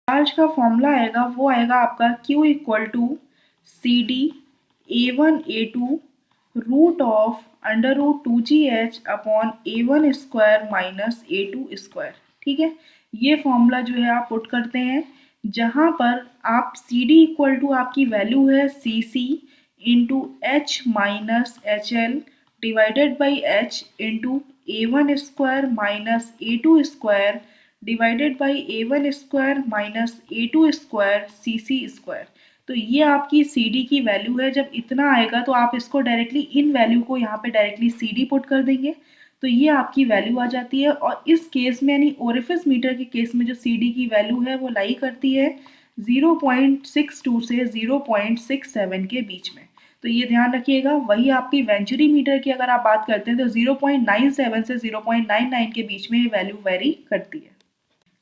चार्ज का फॉर्मूला आएगा, वो आएगा आपका Q equal to C D A one A two root of under root 2GH upon A one square minus A two square, ठीक है। ये फॉर्मूला जो है आप पुट करते हैं, जहाँ पर आप सी डी इक्वल टू आपकी वैल्यू है C C into H minus H L divided by H into A1 square minus A2 square divided by A1 square minus A2 square CC square. तो ये आपकी CD की value है। जब इतना आएगा तो आप इसको डायरेक्टली इन वैल्यू को यहाँ पे डायरेक्टली CD पुट कर देंगे, तो ये आपकी वैल्यू आ जाती है। और इस केस में यानी ओरिफिस मीटर के केस में जो CD की वैल्यू है वो लाई करती है 0.62 से 0.67 के बीच में। तो ये ध्यान रखिएगा। वही आपकी वेंचुरी मीटर की अगर आप बात करते हैं तो 0.97 से 0.99 के बीच में ये वैल्यू वेरी करती है।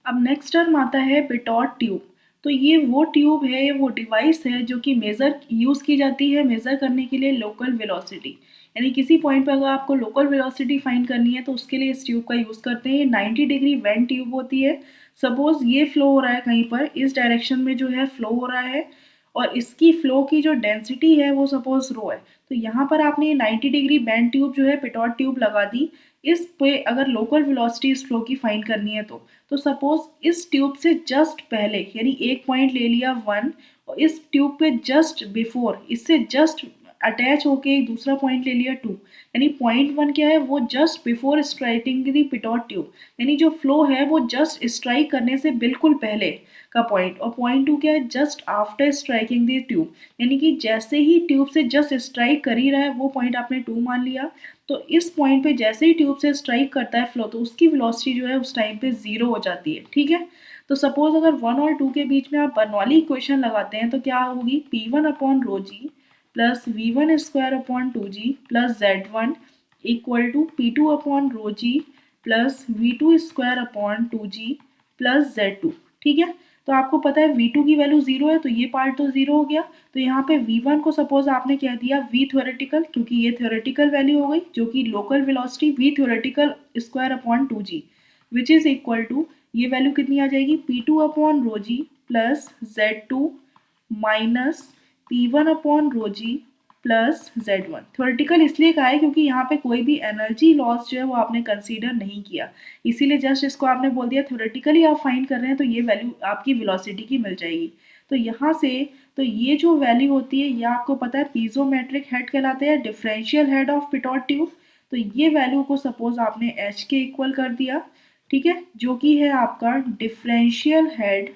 अब नेक्स्ट टर्म आता है पिटॉट ट्यूब। तो ये वो ट्यूब है, ये वो डिवाइस है जो कि मेज़र यूज़ की जाती है मेज़र करने के लिए लोकल वेलोसिटी। यानी किसी पॉइंट पर अगर आपको लोकल वेलोसिटी फाइंड करनी है तो उसके लिए इस ट्यूब का यूज़ करते हैं। ये 90 डिग्री वेंट ट्यूब होती है। सपोज ये फ्लो हो रहा है कहीं पर, इस डायरेक्शन में जो है फ्लो हो रहा है और इसकी फ्लो की जो डेंसिटी है वो सपोज रो है। तो यहाँ पर आपने 90 डिग्री बेंड ट्यूब जो है पिटॉट ट्यूब लगा दी। इस पे अगर लोकल वेलोसिटी इस फ्लो की फाइंड करनी है तो सपोज इस ट्यूब से जस्ट पहले यानी एक पॉइंट ले लिया 1 और इस ट्यूब पे जस्ट बिफोर इससे जस्ट अटैच होके एक दूसरा पॉइंट ले लिया 2, यानी पॉइंट 1 क्या है वो just before striking the pitot tube, यानी जो फ्लो है वो जस्ट स्ट्राइक करने से बिल्कुल पहले का पॉइंट। और पॉइंट 2 क्या है, just after striking the tube, यानी कि जैसे ही ट्यूब से जस्ट स्ट्राइक कर ही रहा है वो पॉइंट आपने 2 मान लिया। तो इस पॉइंट पे जैसे ही ट्यूब से स्ट्राइक करता है फ्लो तो उसकी वेलोसिटी जो है उस टाइम पे 0 हो जाती है। ठीक है, तो सपोज अगर 1 और 2 के बीच में आप बर्नौली इक्वेशन लगाते हैं तो क्या होगी, P1 upon rho g plus V1 square upon 2G plus Z1 equal to P2 upon rho g plus V2 square upon 2G plus Z2। ठीक है, तो आपको पता है V2 की वैल्यू 0 है तो ये पार्ट तो 0 हो गया। तो यहाँ पे V1 को सपोज आपने कह दिया V थ्योरेटिकल, क्योंकि ये थ्योरेटिकल वैल्यू हो गई जो कि local velocity V theoretical square upon 2G which is equal to ये वैल्यू कितनी आ जाएगी P2 upon rho g plus Z2 minus P1 upon rho g plus Z1। Theoretical इसलिए कहा है क्योंकि यहाँ पे कोई भी एनर्जी लॉस जो है वो आपने कंसीडर नहीं किया, इसीलिए जस्ट इसको आपने बोल दिया थ्योरेटिकली आप फाइंड कर रहे हैं तो ये वैल्यू आपकी वेलोसिटी की मिल जाएगी। तो यहाँ से तो ये जो वैल्यू होती है ये आपको पता है पीजोमेट्रिक हेड कहलाते हैं, differential head of pitot tube. तो ये वैल्यू को सपोज आपने H के इक्वल कर दिया, ठीक है, जो कि है आपका differential head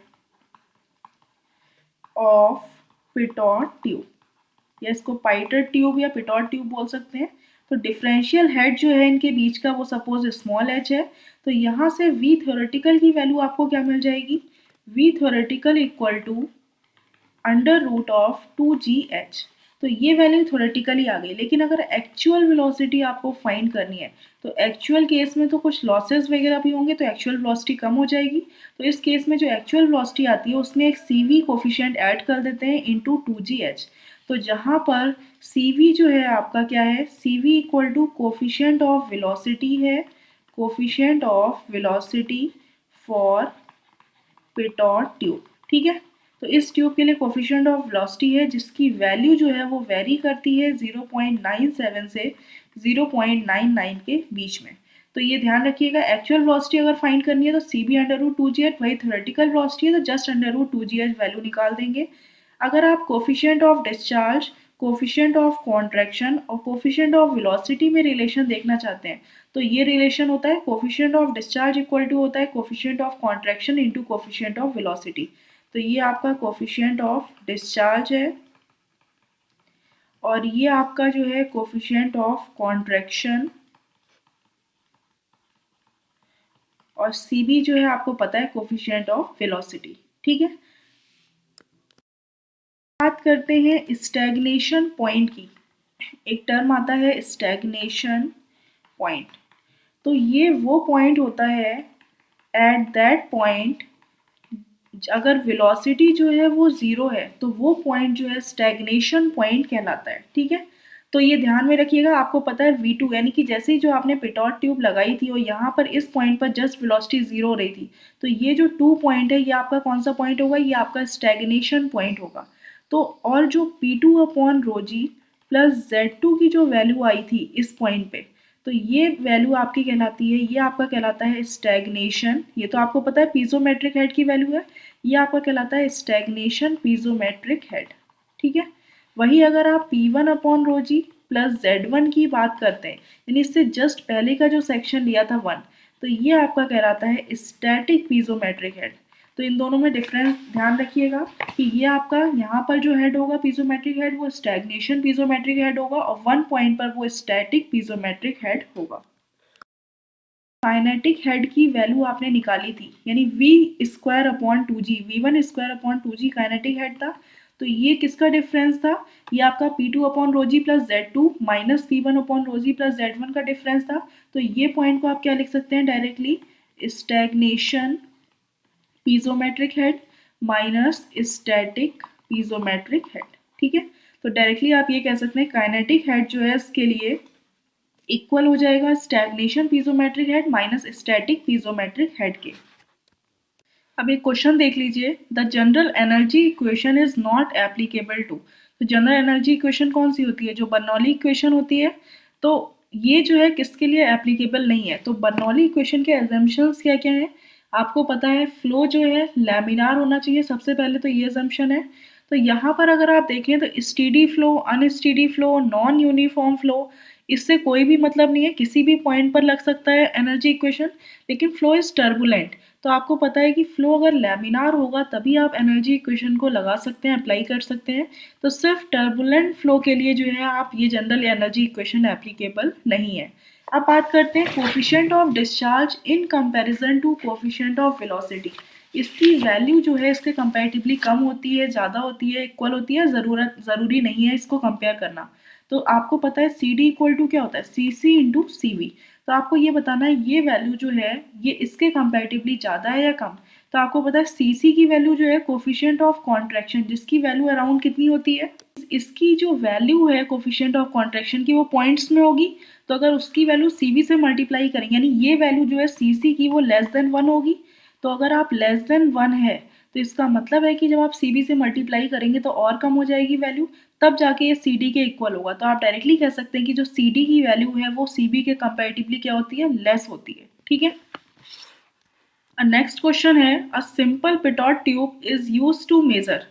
of pitot tube, या इसको पाइटर ट्यूब या पिटॉट ट्यूब बोल सकते हैं। तो डिफरेंशियल हेड जो है इनके बीच का वो सपोज स्मॉल h है। तो यहाँ से V थ्योरेटिकल की वैल्यू आपको क्या मिल जाएगी, V theoretical equal to under root of 2GH। तो ये वैल्यू थ्योरेटिकली आ गई, लेकिन अगर एक्चुअल वेलोसिटी आपको फाइंड करनी है तो एक्चुअल केस में तो कुछ लॉसेस वगैरह भी होंगे तो एक्चुअल वेलोसिटी कम हो जाएगी। तो इस केस में जो एक्चुअल वेलोसिटी आती है उसमें एक CV कोफिशिएंट ऐड कर देते हैं इनटू 2GH। तो जहाँ पर CV जो है आपका क्या है, CV equal to coefficient of velocity है, coefficient of velocity for pitot tube. ठीक है, तो इस ट्यूब के लिए कोफिशिएंट ऑफ वेलोसिटी है जिसकी वैल्यू जो है वो वेरी करती है 0.97 से 0.99 के बीच में। तो ये ध्यान रखिएगा, एक्चुअल वेलोसिटी अगर फाइंड करनी है तो CV अंडर रूट 2GH, वही थ्योरेटिकल वेलोसिटी है तो just under root 2GH value निकाल देंगे। अगर आप coefficient of discharge, coefficient of contraction और कोफिशिएंट ऑफ वेलोसिटी में रिलेशन देखना चाहते हैं तो ये रिलेशन होता है coefficient of discharge equal to होता है coefficient of contraction into coefficient of velocity. तो ये आपका कोफिशिएंट ऑफ डिस्चार्ज है और ये आपका जो है कोफिशिएंट ऑफ कॉन्ट्रैक्शन, और CV जो है आपको पता है कोफिशिएंट ऑफ वेलोसिटी। ठीक है, बात करते हैं स्टैग्नेशन पॉइंट की। एक टर्म आता है स्टैग्नेशन पॉइंट। तो ये वो पॉइंट होता है एट दैट पॉइंट अगर वेलोसिटी जो है वो 0 है तो वो पॉइंट जो है स्टैग्नेशन पॉइंट कहलाता है। ठीक है, तो ये ध्यान में रखिएगा। आपको पता है V2 यानी कि जैसे ही जो आपने पिटॉट ट्यूब लगाई थी और यहाँ पर इस पॉइंट पर जस्ट वेलोसिटी 0 हो रही थी तो ये जो 2 पॉइंट है ये आपका कौन सा पॉइंट होगा, ये आपका स्टैग्नेशन पॉइंट होगा। तो और जो P2 upon rho g plus Z2 की जो वैल्यू आई थी इस पॉइंट पे तो ये वैल्यू आपकी कहलाती है, ये आपका कहलाता है स्टैग्नेशन। ये तो आपको पता है पीजोमेट्रिक हेड की वैल्यू है, ये आपका कहलाता है स्टैग्नेशन पीजोमेट्रिक हेड। ठीक है, वही अगर आप P1 upon rho g plus Z1 की बात करते हैं, यानी इससे जस्ट पहले का जो सेक्शन लिया था 1, तो ये आपका कहलाता है स्टैटिक पीजोमेट्रिक हेड। तो इन दोनों में डिफरेंस ध्यान रखिएगा कि ये आपका यहाँ पर जो हेड होगा पीजोमेट्रिक हेड वो स्टैग्नेशन पीजोमेट्रिक हेड होगा और 1 पॉइंट पर वो स्टैटिक पीजोमेट्रिक हेड होगा। काइनेटिक हेड की वैल्यू आपने निकाली थी, यानी V²/2g, V1²/2g काइनेटिक हेड था। तो ये किसका डिफरेंस था? ये आपका P2/ρg plus Z2 minus P1/ρg plus Z1 का डिफरेंस था। तो ये पॉइंट को आप क्या लिख सकते हैं directly? Stagnation piezometric head minus static piezometric head. ठीक है, तो डायरेक्टली आप ये कह सकते हैं काइनेटिक हेड जो है इसके लिए इक्वल हो जाएगा stagnation piezometric head minus static piezometric head के। अब एक क्वेश्चन देख लीजिए, the general energy equation is not applicable to. तो जनरल एनर्जी इक्वेशन कौन सी होती है? जो बर्नौली इक्वेशन होती है। तो ये जो है किसके लिए एप्लीकेबल नहीं है? तो बर्नौली इक्वेशन के एजम्पशंस क्या क्या हैं? आपको पता है फ्लो जो है लैमिनार होना चाहिए, सबसे पहले तो ये एजम्पशन है। तो यहाँ पर अगर आप देखें तो steady flow, unsteady flow, non uniform flow, इससे कोई भी मतलब नहीं है, किसी भी पॉइंट पर लग सकता है एनर्जी इक्वेशन। लेकिन फ्लो इज टर्बुलेंट, तो आपको पता है कि फ्लो अगर लैमिनार होगा तभी आप एनर्जी इक्वेशन को लगा सकते हैं, अप्लाई कर सकते हैं। तो सिर्फ टर्बुलेंट फ्लो के लिए जो है आप ये जनरल एनर्जी इक्वेशन एप्लीकेबल नहीं है। अब बात करते हैं coefficient of discharge in comparison to coefficient of velocity. इसकी वैल्यू जो है इसके कंपैरेटिवली कम होती है, ज़्यादा होती है, इक्वल होती है, ज़रूरी नहीं है इसको कंपेयर करना। तो आपको पता है CD इक्वल टू क्या होता है? CC into CV। तो आपको ये बताना है ये वैल्यू जो है ये इसके कंपैरेटिवली ज़्यादा है या कम। तो आपको पता है CC की वैल्यू जो है कोफिशिएंट ऑफ कॉन्ट्रैक्शन, जिसकी वैल्यू अराउंड कितनी होती है? इसकी जो वैल्यू है कोफिशिएंट ऑफ कॉन्ट्रैक्शन की वो पॉइंट्स में होगी। तो अगर उसकी वैल्यू CV से मल्टीप्लाई करेंगे, यानी ये वैल्यू जो है CC की वो लेस देन 1 होगी। तो अगर आप लेस देन 1 है तो इसका मतलब है कि जब आप CV से मल्टीप्लाई करेंगे तो और कम हो जाएगी वैल्यू, तब जाके ये CD के इक्वल होगा। तो आप डायरेक्टली कह सकते हैं कि जो CD की वैल्यू है वो CB के कंपैरेटिवली क्या होती है? लेस होती है। ठीक है, नेक्स्ट क्वेश्चन है, a simple pitot tube is use to measure,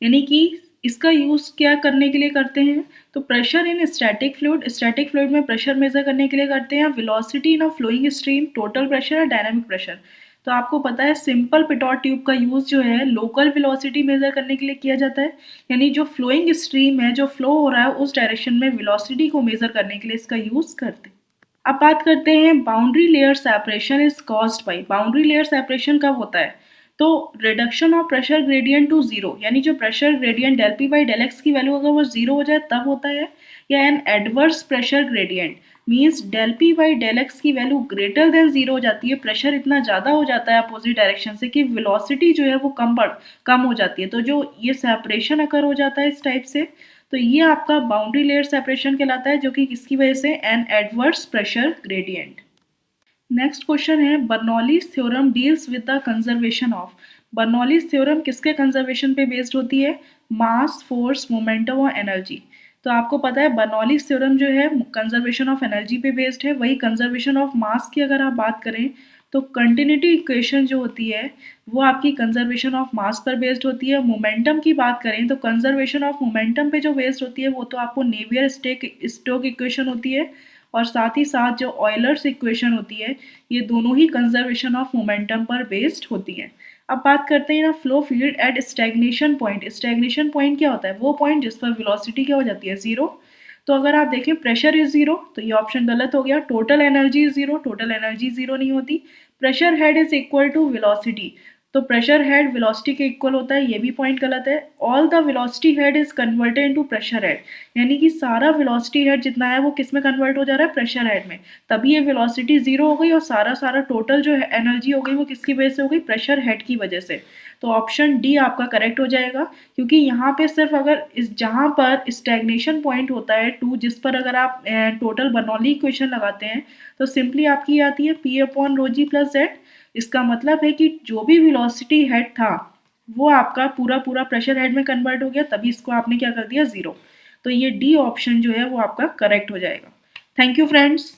यानी कि इसका यूज क्या करने के लिए करते हैं? तो प्रेशर इन स्टैटिक फ्लूइड में प्रेशर मेजर करने के लिए करते हैं, velocity in a flowing stream, total pressure और डायनामिक प्रेशर। तो आपको पता है सिंपल पिटॉट ट्यूब का यूज जो है लोकल वेलोसिटी मेजर करने के लिए किया जाता है, यानी जो फ्लोइंग स्ट्रीम है, जो फ्लो हो रहा है उस डायरेक्शन में वेलोसिटी को मेजर करने के लिए इसका यूज करते हैं। अब बात करते हैं boundary layer separation is caused by. Boundary layer separation कब होता है? तो reduction of pressure gradient to zero, यानी जो pressure gradient del P by del X की वैल्यू अगर वो जीरो हो जाए तब होता है। या an adverse pressure gradient means del P by del X की वैल्यू ग्रेटर देन जीरो हो जाती है, प्रेशर इतना ज़्यादा हो जाता है अपोजिट डायरेक्शन से कि वेलोसिटी जो है वो कम हो जाती है। तो जो ये सेपरेशन अकर हो जाता है इस टाइप से, तो ये आपका बाउंड्री लेयर सेपरेशन कहलाता है, जो कि किसकी वजह से? An adverse pressure gradient. Next question है, Bernoulli's theorem deals with the conservation of. Bernoulli's theorem किसके कंजर्वेशन पे बेस्ड होती है? मास, फोर्स, मोमेंटम और एनर्जी। तो आपको पता है बर्नौलीज थ्योरम जो है कंजर्वेशन ऑफ एनर्जी पे बेस्ड है। वही कंजर्वेशन ऑफ मास की अगर आप बात करें तो कंटिन्यूटी इक्वेशन जो होती है वो आपकी कंजर्वेशन ऑफ मास पर बेस्ड होती है। मोमेंटम की बात करें तो कंजर्वेशन ऑफ मोमेंटम पे जो बेस्ड होती है वो तो आपको नेवियर स्टोक इक्वेशन होती है, और साथ ही साथ जो ऑयलर्स इक्वेशन होती है ये दोनों ही कंजर्वेशन ऑफ मोमेंटम पर बेस्ड होती है। अब बात करते हैं ना flow field at stagnation point. Stagnation point क्या होता है? वो पॉइंट जिस पर वेलोसिटी क्या हो जाती है? जीरो। तो अगर आप देखें प्रेशर इज जीरो तो ये ऑप्शन गलत हो गया। Total energy is zero, total energy zero नहीं होती। Pressure head is equal to velocity, तो प्रेशर हेड वेलोसिटी के इक्वल होता है, ये भी पॉइंट गलत है। All the velocity head is converted into pressure head, यानी कि सारा वेलोसिटी हेड जितना है वो किस में कन्वर्ट हो जा रहा है? प्रेशर हेड में। तभी ये वेलोसिटी जीरो हो गई और सारा टोटल जो एनर्जी हो गई वो किसकी वजह से हो गई? प्रेशर हेड की वजह से। तो ऑप्शन डी आपका करेक्ट हो जाएगा, क्योंकि यहाँ पे सिर्फ अगर जहाँ पर स्टैग्नेशन पॉइंट होता है 2, जिस पर अगर आप टोटल बर्नौली इक्वेशन लगाते हैं तो सिंपली आपकी आती है P/ρg प्लस Z। इसका मतलब है कि जो भी वेलोसिटी हेड था वो आपका पूरा प्रेशर हेड में कन्वर्ट हो गया, तभी इसको आपने क्या कर दिया? जीरो। तो ये डी ऑप्शन जो है वो आपका करेक्ट हो जाएगा। Thank you friends.